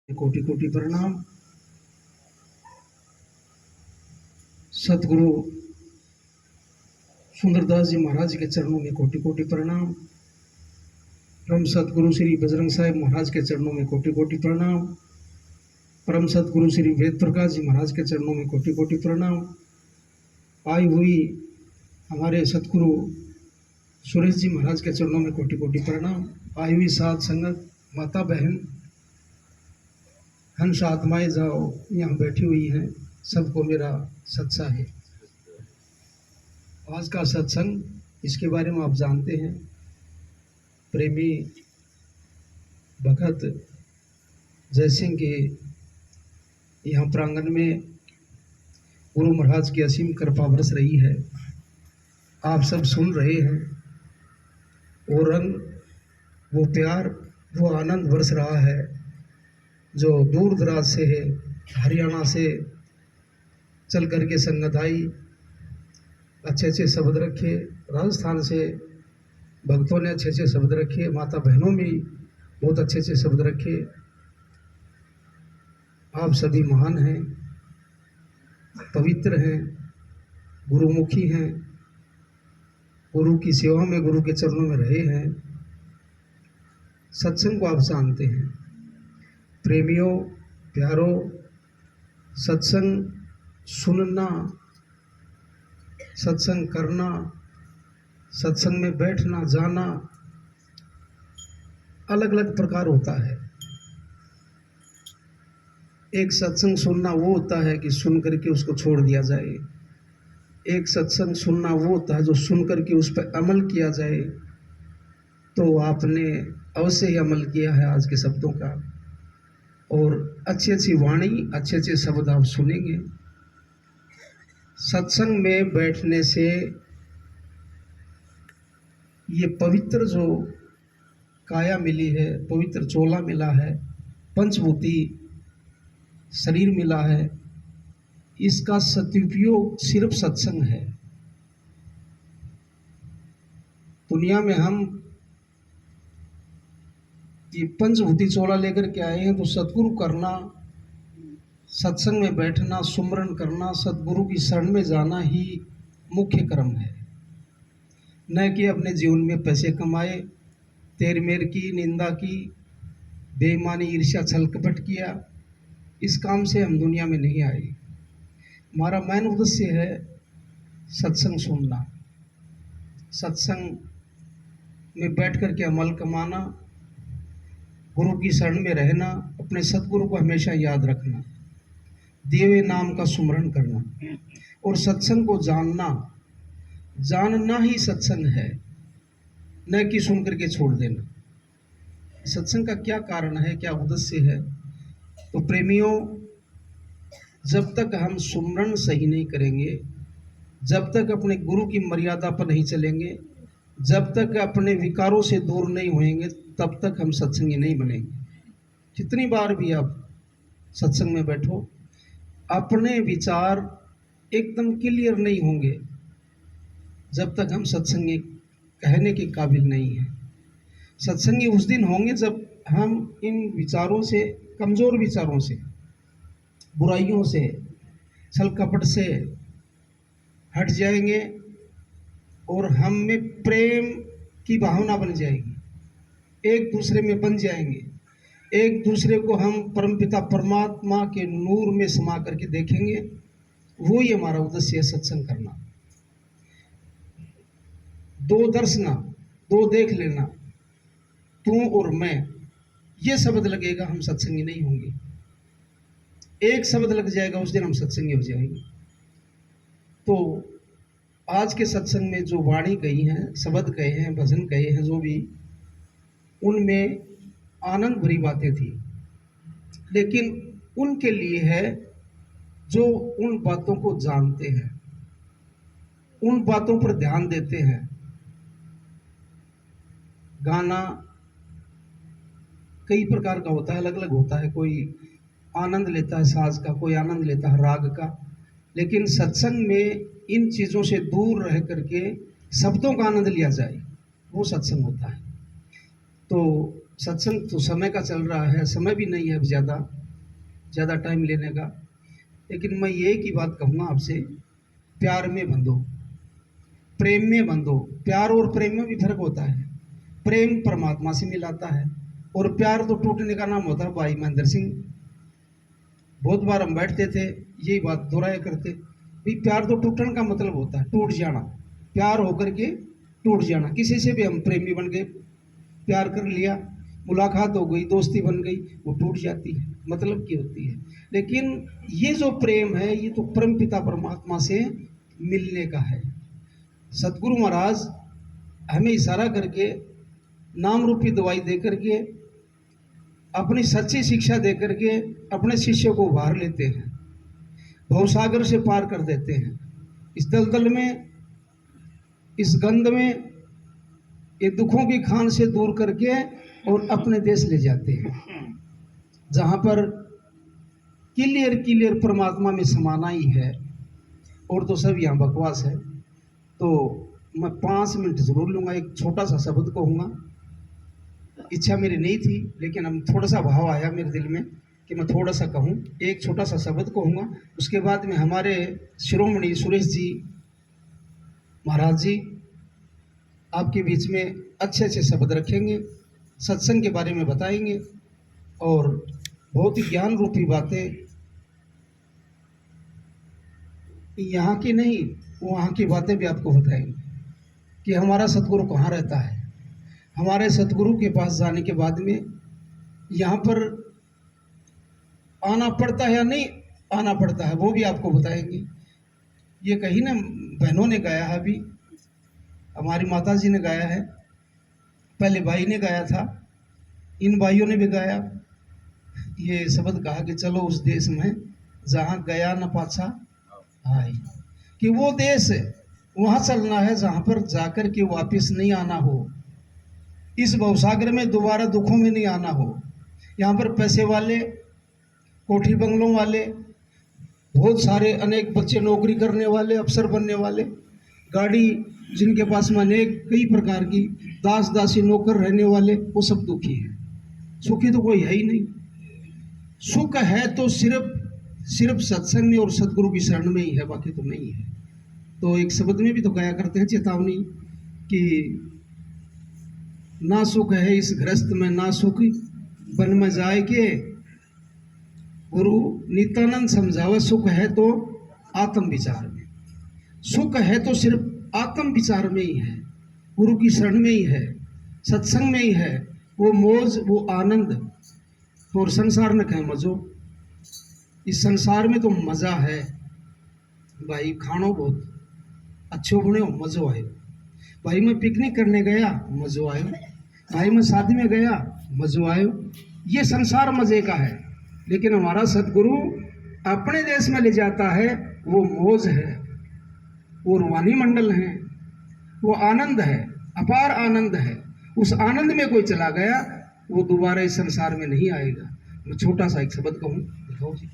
कोटि कोटि प्रणाम। सतगुरु सुंदरदास जी महाराज के चरणों में कोटि कोटि प्रणाम। परम सतगुरु श्री बजरंग साहिब महाराज के चरणों में कोटि कोटि प्रणाम। परम सतगुरु श्री वेद प्रकाश जी महाराज के चरणों में कोटि कोटि प्रणाम। आई हुई हमारे सतगुरु सुरेश जी महाराज के चरणों में कोटि कोटि प्रणाम। आई हुई साध संगत, माता बहन, हंस आत्माएं जाओ यहाँ बैठी हुई हैं, सबको मेरा सत्सा है। आज का सत्संग इसके बारे में आप जानते हैं। प्रेमी भगत जयसिंह के यहाँ प्रांगण में गुरु महाराज की असीम कृपा बरस रही है। आप सब सुन रहे हैं। वो रंग, वो प्यार, वो आनंद बरस रहा है जो दूर दराज से है। हरियाणा से चल करके संगत आई, अच्छे अच्छे शब्द रखे। राजस्थान से भक्तों ने अच्छे अच्छे शब्द रखे। माता बहनों भी बहुत अच्छे अच्छे शब्द रखे। आप सभी महान हैं, पवित्र हैं, गुरुमुखी हैं, गुरु की सेवा में, गुरु के चरणों में रहे हैं। सत्संग को आप जानते हैं। प्रेमियों, प्यारों, सत्संग सुनना, सत्संग करना, सत्संग में बैठना, जाना अलग अलग प्रकार होता है। एक सत्संग सुनना वो होता है कि सुन करके उसको छोड़ दिया जाए। एक सत्संग सुनना वो होता है जो सुन करके उस पर अमल किया जाए। तो आपने अवश्य ही अमल किया है आज के शब्दों का, और अच्छी अच्छी वाणी, अच्छे अच्छे शब्द आप सुनेंगे। सत्संग में बैठने से ये पवित्र जो काया मिली है, पवित्र चोला मिला है, पंचभूति शरीर मिला है, इसका सदुपयोग सिर्फ सत्संग है। दुनिया में हम ये पंचभूति चोला लेकर के आए हैं, तो सतगुरु करना, सत्संग में बैठना, सुमरन करना, सतगुरु की शरण में जाना ही मुख्य कर्म है। न कि अपने जीवन में पैसे कमाए, तेर मेर की, निंदा की, बेईमानी, ईर्ष्या, छल कपट किया। इस काम से हम दुनिया में नहीं आए। हमारा मेन उद्देश्य है सत्संग सुनना, सत्संग में बैठ कर के अमल कमाना, गुरु की शरण में रहना, अपने सतगुरु को हमेशा याद रखना, दिए हुए नाम का सुमरण करना, और सत्संग को जानना। जानना ही सत्संग है, न कि सुन करके छोड़ देना। सत्संग का क्या कारण है, क्या उद्देश्य है? तो प्रेमियों, जब तक हम सुमरण सही नहीं करेंगे, जब तक अपने गुरु की मर्यादा पर नहीं चलेंगे, जब तक अपने विकारों से दूर नहीं होएंगे, तब तक हम सत्संगी नहीं बनेंगे। जितनी बार भी आप सत्संग में बैठो, अपने विचार एकदम क्लियर नहीं होंगे जब तक हम सत्संगी कहने के काबिल नहीं हैं। सत्संगी उस दिन होंगे जब हम इन विचारों से, कमज़ोर विचारों से, बुराइयों से, छल कपट से हट जाएंगे और हम में प्रेम की भावना बन जाएगी, एक दूसरे में बन जाएंगे, एक दूसरे को हम परमपिता परमात्मा के नूर में समा करके देखेंगे। वो ही हमारा उद्देश्य है, सत्संग करना। दो दर्शना, दो देख लेना, तू और मैं, ये शब्द लगेगा, हम सत्संगी नहीं होंगे। एक शब्द लग जाएगा, उस दिन हम सत्संगी हो जाएंगे। तो आज के सत्संग में जो वाणी कही है, शब्द कहे हैं, भजन कहे हैं, जो भी, उनमें आनंद भरी बातें थी, लेकिन उनके लिए है जो उन बातों को जानते हैं, उन बातों पर ध्यान देते हैं। गाना कई प्रकार का होता है, अलग अलग होता है। कोई आनंद लेता है साज का, कोई आनंद लेता है राग का, लेकिन सत्संग में इन चीज़ों से दूर रह करके शब्दों का आनंद लिया जाए, वो सत्संग होता है। तो सत्संग तो समय का चल रहा है, समय भी नहीं है अब ज़्यादा, ज़्यादा टाइम लेने का, लेकिन मैं एक ही बात कहूँगा आपसे, प्यार में बंधो, प्रेम में बंधो। प्यार और प्रेम में भी फर्क होता है। प्रेम परमात्मा से मिलाता है और प्यार तो टूटने का नाम होता है। भाई महेंद्र सिंह बहुत बार हम बैठते थे, यही बात दोहराया करते, भाई प्यार तो टूटने का मतलब होता है, टूट जाना, प्यार होकर के टूट जाना। किसी से भी हम प्रेमी बन गए, प्यार कर लिया, मुलाकात हो गई, दोस्ती बन गई, वो टूट जाती है, मतलब की होती है। लेकिन ये जो प्रेम है, ये तो परम पिता परमात्मा से मिलने का है। सतगुरु महाराज हमें इशारा करके, नाम रूपी दवाई दे करके, अपनी सच्ची शिक्षा दे करके अपने शिष्य को उभार लेते हैं, भवसागर से पार कर देते हैं। इस दलदल में, इस गंध में, ये दुखों की खान से दूर करके और अपने देश ले जाते हैं, जहाँ पर क्लियर क्लियर परमात्मा में समाना ही है, और तो सब यहाँ बकवास है। तो मैं 5 मिनट जरूर लूँगा, एक छोटा सा शब्द कहूँगा। इच्छा मेरी नहीं थी, लेकिन हम थोड़ा सा भाव आया मेरे दिल में कि मैं थोड़ा सा कहूँ, एक छोटा सा शब्द कहूँगा। उसके बाद में हमारे शिरोमणि सुरेश जी महाराज जी आपके बीच में अच्छे अच्छे शब्द रखेंगे, सत्संग के बारे में बताएंगे और बहुत ही ज्ञान रूपी बातें, यहाँ की नहीं वहाँ की बातें भी आपको बताएंगे कि हमारा सतगुरु कहाँ रहता है। हमारे सतगुरु के पास जाने के बाद में यहाँ पर आना पड़ता है या नहीं आना पड़ता है, वो भी आपको बताएंगे। ये कहीं ना बहनों ने गाया है, अभी हमारी माता जी ने गाया है, पहले भाई ने गाया था, इन भाइयों ने भी गाया। ये शब्द कहा कि चलो उस देश में जहाँ गया न पाछा आई, कि वो देश वहाँ चलना है जहाँ पर जाकर के वापस नहीं आना हो, इस भवसागर में दोबारा दुखों में नहीं आना हो। यहाँ पर पैसे वाले, कोठी बंगलों वाले, बहुत सारे अनेक बच्चे नौकरी करने वाले, अफसर बनने वाले, गाड़ी जिनके पास में अनेक कई प्रकार की दास दासी नौकर रहने वाले, वो सब दुखी हैं। सुखी तो कोई है ही नहीं। सुख है तो सिर्फ सत्संग में और सतगुरु की शरण में ही है, बाकी तो नहीं है। तो एक शब्द में भी तो गाया करते हैं चेतावनी कि ना सुख है इस गृहस्थ में, ना सुख वन में जाए के, गुरु नित्यानंद समझावे, सुख है तो आत्म विचार में, सुख है तो सिर्फ आत्म विचार में ही है, गुरु की शरण में ही है, सत्संग में ही है। वो मौज, वो आनंद, और संसार में कहे मजो। इस संसार में तो मजा है भाई, खानो बहुत अच्छो बने हो, मजो आयो भाई। मैं पिकनिक करने गया, मजो आयो भाई। मैं शादी में गया, मजो आयो। ये संसार मजे का है, लेकिन हमारा सतगुरु अपने देश में ले जाता है, वो मौज है, वो रूहानी मंडल है, वो आनंद है, अपार आनंद है। उस आनंद में कोई चला गया, वो दोबारा इस संसार में नहीं आएगा। मैं छोटा सा एक शब्द कहूँ, दिखाओ जी।